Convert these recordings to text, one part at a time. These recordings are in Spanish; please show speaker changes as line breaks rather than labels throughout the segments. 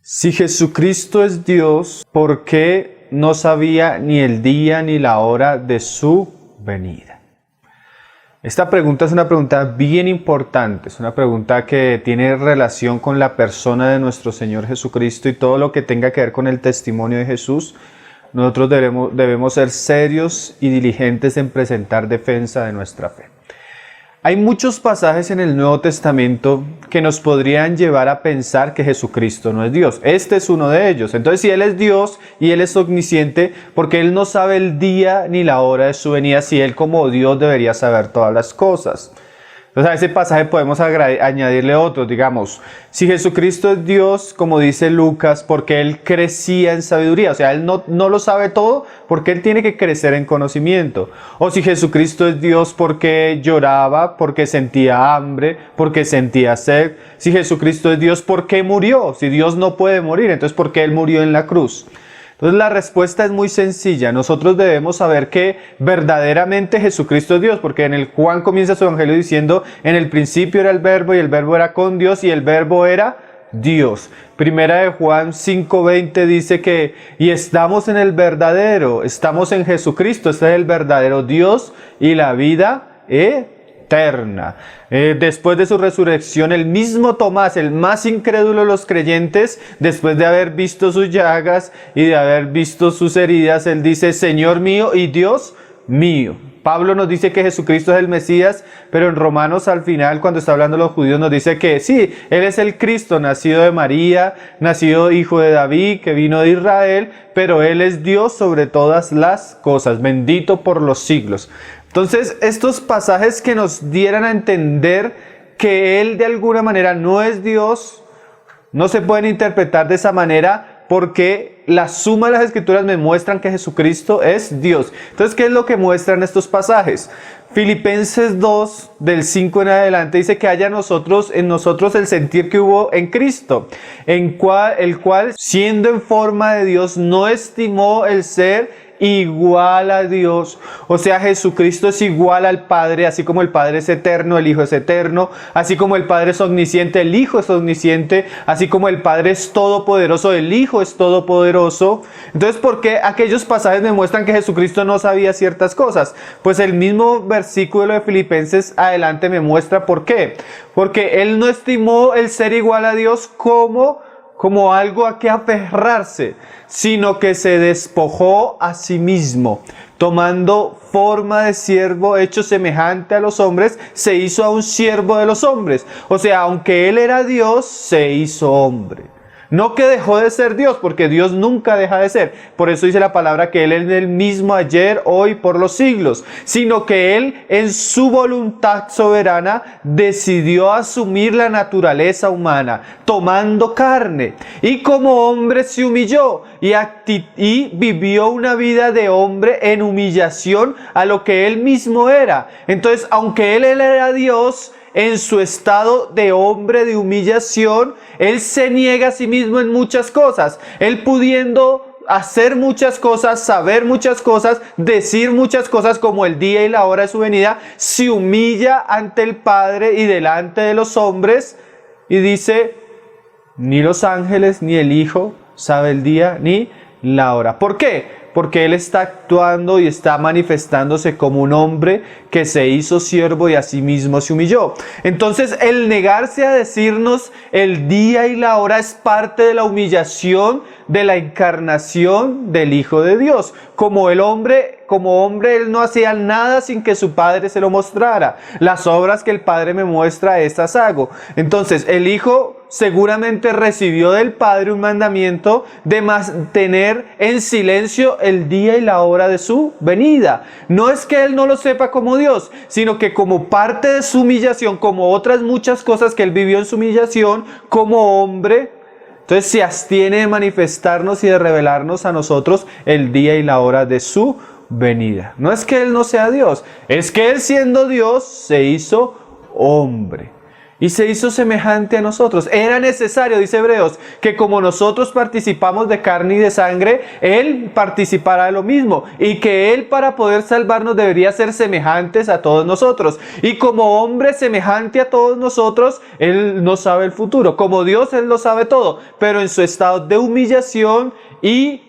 Si Jesucristo es Dios, ¿por qué no sabía ni el día ni la hora de su venida? Esta pregunta es una pregunta bien importante, es una pregunta que tiene relación con la persona de nuestro Señor Jesucristo y todo lo que tenga que ver con el testimonio de Jesús. Nosotros debemos ser serios y diligentes en presentar defensa de nuestra fe. Hay muchos pasajes en el Nuevo Testamento que nos podrían llevar a pensar que Jesucristo no es Dios. Este es uno de ellos. Entonces, si Él es Dios y Él es omnisciente, porque Él no sabe el día ni la hora de su venida, si Él como Dios debería saber todas las cosas. Entonces, a ese pasaje podemos añadirle otro, digamos, si Jesucristo es Dios, como dice Lucas, porque Él crecía en sabiduría, o sea, Él no lo sabe todo, porque Él tiene que crecer en conocimiento. O si Jesucristo es Dios, porque lloraba, porque sentía hambre, porque sentía sed. Si Jesucristo es Dios, ¿por qué murió? Si Dios no puede morir, entonces ¿por qué Él murió en la cruz? Entonces la respuesta es muy sencilla. Nosotros debemos saber que verdaderamente Jesucristo es Dios, porque en el Juan comienza su evangelio diciendo, en el principio era el verbo y el verbo era con Dios y el verbo era Dios. Primera de Juan 5:20 dice que, y estamos en el verdadero, estamos en Jesucristo, este es el verdadero Dios y la vida eterna. Después de su resurrección, el mismo Tomás, el más incrédulo de los creyentes, después de haber visto sus llagas y de haber visto sus heridas, él dice, Señor mío y Dios mío. Pablo nos dice que Jesucristo es el Mesías, pero en Romanos al final, cuando está hablando de los judíos, nos dice que sí, Él es el Cristo, nacido de María, nacido hijo de David, que vino de Israel, pero Él es Dios sobre todas las cosas, bendito por los siglos. Entonces, estos pasajes que nos dieran a entender que Él de alguna manera no es Dios, no se pueden interpretar de esa manera porque la suma de las Escrituras me muestran que Jesucristo es Dios. Entonces, ¿qué es lo que muestran estos pasajes? Filipenses 2, del 5 en adelante, dice que haya en nosotros el sentir que hubo en Cristo, el cual, siendo en forma de Dios, no estimó el ser igual a Dios. O sea, Jesucristo es igual al Padre, así como el Padre es eterno, el Hijo es eterno, así como el Padre es omnisciente, el Hijo es omnisciente, así como el Padre es todopoderoso, el Hijo es todopoderoso. Entonces, ¿por qué aquellos pasajes me muestran que Jesucristo no sabía ciertas cosas? Pues el mismo versículo de Filipenses adelante me muestra por qué. Porque Él no estimó el ser igual a Dios como algo a que aferrarse, sino que se despojó a sí mismo, tomando forma de siervo, hecho semejante a los hombres, se hizo a un siervo de los hombres. O sea, aunque Él era Dios, se hizo hombre. No que dejó de ser Dios, porque Dios nunca deja de ser. Por eso dice la palabra que Él es el mismo ayer, hoy, por los siglos. Sino que Él, en su voluntad soberana, decidió asumir la naturaleza humana, tomando carne. Y como hombre se humilló y vivió una vida de hombre en humillación a lo que Él mismo era. Entonces, aunque Él era Dios, en su estado de hombre de humillación, Él se niega a sí mismo en muchas cosas. Él pudiendo hacer muchas cosas, saber muchas cosas, decir muchas cosas como el día y la hora de su venida, se humilla ante el Padre y delante de los hombres y dice, ni los ángeles ni el Hijo sabe el día ni la hora. ¿Por qué? Porque Él está actuando y está manifestándose como un hombre que se hizo siervo y a sí mismo se humilló. Entonces, el negarse a decirnos el día y la hora es parte de la humillación de la encarnación del Hijo de Dios. Como hombre, Él no hacía nada sin que su Padre se lo mostrara. Las obras que el Padre me muestra, estas hago. Entonces, el Hijo seguramente recibió del Padre un mandamiento de mantener en silencio el día y la hora de su venida. No es que Él no lo sepa como Dios, sino que como parte de su humillación, como otras muchas cosas que Él vivió en su humillación, como hombre, entonces se abstiene de manifestarnos y de revelarnos a nosotros el día y la hora de su venida. No es que Él no sea Dios, es que Él siendo Dios se hizo hombre. y se hizo semejante a nosotros. Era necesario, dice Hebreos, que como nosotros participamos de carne y de sangre, Él participara de lo mismo, y que Él, para poder salvarnos, debería ser semejantes a todos nosotros. Y como hombre semejante a todos nosotros, Él no sabe el futuro. Como Dios, Él lo sabe todo, pero en su estado de humillación y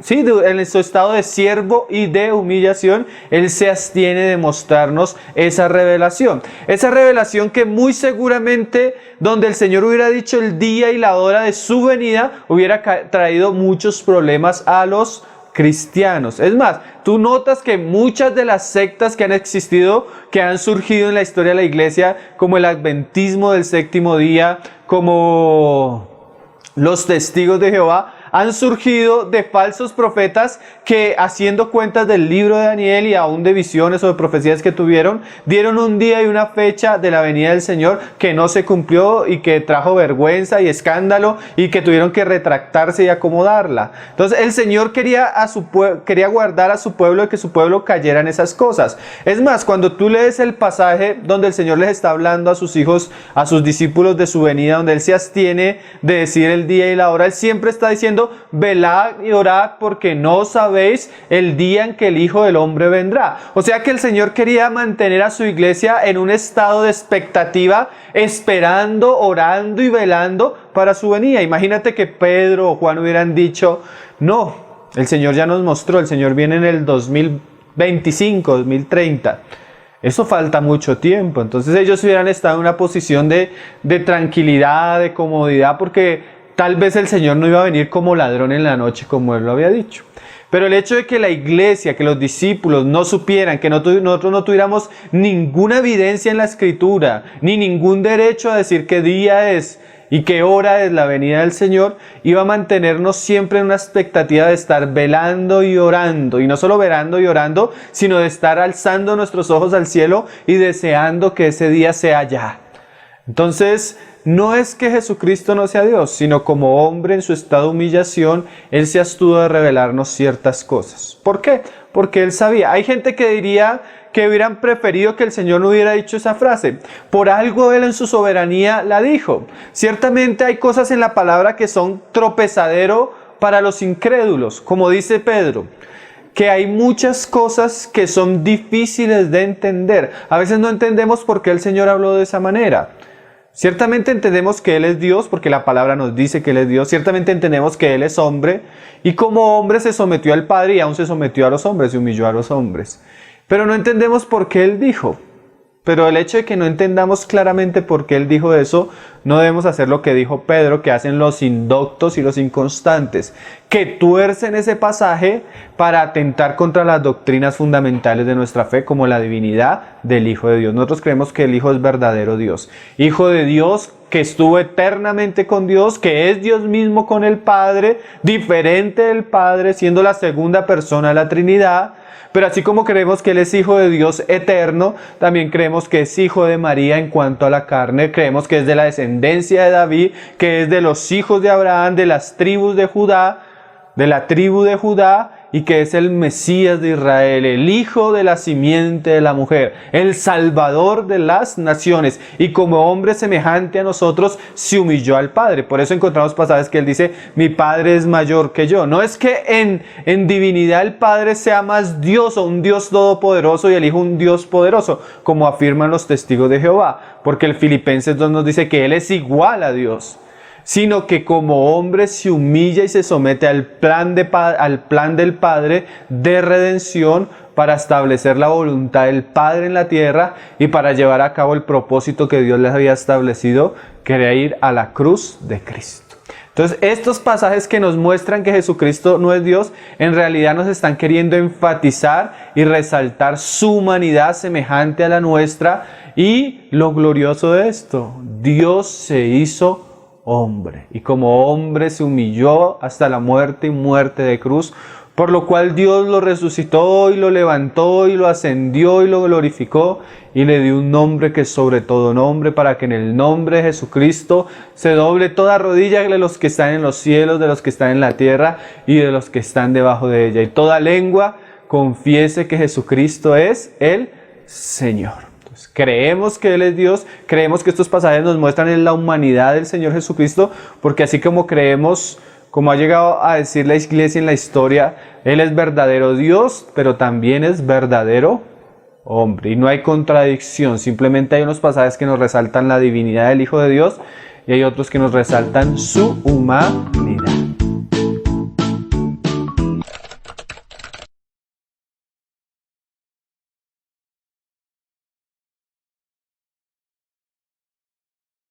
en su estado de siervo y de humillación, Él se abstiene de mostrarnos esa revelación. Esa revelación que muy seguramente, donde el Señor hubiera dicho el día y la hora de su venida, hubiera traído muchos problemas a los cristianos. Es más, tú notas que muchas de las sectas que han existido, que han surgido en la historia de la iglesia, como el adventismo del séptimo día, como los testigos de Jehová, han surgido de falsos profetas que, haciendo cuentas del libro de Daniel y aún de visiones o de profecías que tuvieron, dieron un día y una fecha de la venida del Señor que no se cumplió y que trajo vergüenza y escándalo y que tuvieron que retractarse y acomodarla. Entonces el Señor quería guardar a su pueblo y que su pueblo cayera en esas cosas. Es más, cuando tú lees el pasaje donde el Señor les está hablando a sus hijos, a sus discípulos de su venida, donde Él se abstiene de decir el día y la hora, Él siempre está diciendo: velad y orad, porque no sabéis el día en que el Hijo del Hombre vendrá. O sea que el Señor quería mantener a su iglesia en un estado de expectativa, esperando, orando y velando para su venida. Imagínate que Pedro o Juan hubieran dicho: no, el Señor ya nos mostró, el Señor viene en el 2025, 2030. Eso falta mucho tiempo. Entonces ellos hubieran estado en una posición de tranquilidad, de comodidad, porque tal vez el Señor no iba a venir como ladrón en la noche, como Él lo había dicho. Pero el hecho de que la iglesia, que los discípulos no supieran, que nosotros no tuviéramos ninguna evidencia en la Escritura, ni ningún derecho a decir qué día es y qué hora es la venida del Señor, iba a mantenernos siempre en una expectativa de estar velando y orando. Y no solo velando y orando, sino de estar alzando nuestros ojos al cielo y deseando que ese día sea ya. Entonces, no es que Jesucristo no sea Dios, sino como hombre en su estado de humillación, Él se abstuvo de revelarnos ciertas cosas. ¿Por qué? Porque Él sabía. Hay gente que diría que hubieran preferido que el Señor no hubiera dicho esa frase. Por algo Él en su soberanía la dijo. Ciertamente hay cosas en la palabra que son tropezadero para los incrédulos, como dice Pedro, que hay muchas cosas que son difíciles de entender. A veces no entendemos por qué el Señor habló de esa manera. Ciertamente entendemos que Él es Dios, porque la palabra nos dice que Él es Dios. Ciertamente entendemos que Él es hombre, y como hombre se sometió al Padre y aún se sometió a los hombres, se humilló a los hombres. Pero no entendemos por qué Él dijo. Pero el hecho de que no entendamos claramente por qué Él dijo eso, no debemos hacer lo que dijo Pedro, que hacen los indoctos y los inconstantes, que tuercen ese pasaje para atentar contra las doctrinas fundamentales de nuestra fe, como la divinidad del Hijo de Dios. Nosotros creemos que el Hijo es verdadero Dios, Hijo de Dios, que estuvo eternamente con Dios, que es Dios mismo con el Padre, diferente del Padre, siendo la segunda persona de la Trinidad. Pero así como creemos que Él es Hijo de Dios eterno, también creemos que es Hijo de María en cuanto a la carne. Creemos que es de la descendencia de David, que es de los hijos de Abraham, de las tribus de Judá, de la tribu de Judá, y que es el Mesías de Israel, el Hijo de la simiente de la mujer, el Salvador de las naciones, y como hombre semejante a nosotros se humilló al Padre. Por eso encontramos pasajes que Él dice: mi Padre es mayor que yo. No es que en divinidad el Padre sea más Dios o un Dios todopoderoso y el Hijo un Dios poderoso, como afirman los testigos de Jehová, porque el Filipenses 2 nos dice que Él es igual a Dios, sino que como hombre se humilla y se somete al plan del Padre de redención, para establecer la voluntad del Padre en la tierra y para llevar a cabo el propósito que Dios les había establecido, que era ir a la cruz de Cristo. Entonces, estos pasajes que nos muestran que Jesucristo no es Dios, en realidad nos están queriendo enfatizar y resaltar su humanidad semejante a la nuestra, y lo glorioso de esto: Dios se hizo hombre, y como hombre se humilló hasta la muerte y muerte de cruz, por lo cual Dios lo resucitó y lo levantó y lo ascendió y lo glorificó y le dio un nombre que es sobre todo nombre, para que en el nombre de Jesucristo se doble toda rodilla de los que están en los cielos, de los que están en la tierra y de los que están debajo de ella, y toda lengua confiese que Jesucristo es el Señor. Pues creemos que Él es Dios, creemos que estos pasajes nos muestran en la humanidad del Señor Jesucristo, porque así como creemos, como ha llegado a decir la Iglesia en la historia, Él es verdadero Dios, pero también es verdadero hombre. Y no hay contradicción, simplemente hay unos pasajes que nos resaltan la divinidad del Hijo de Dios y hay otros que nos resaltan su humanidad.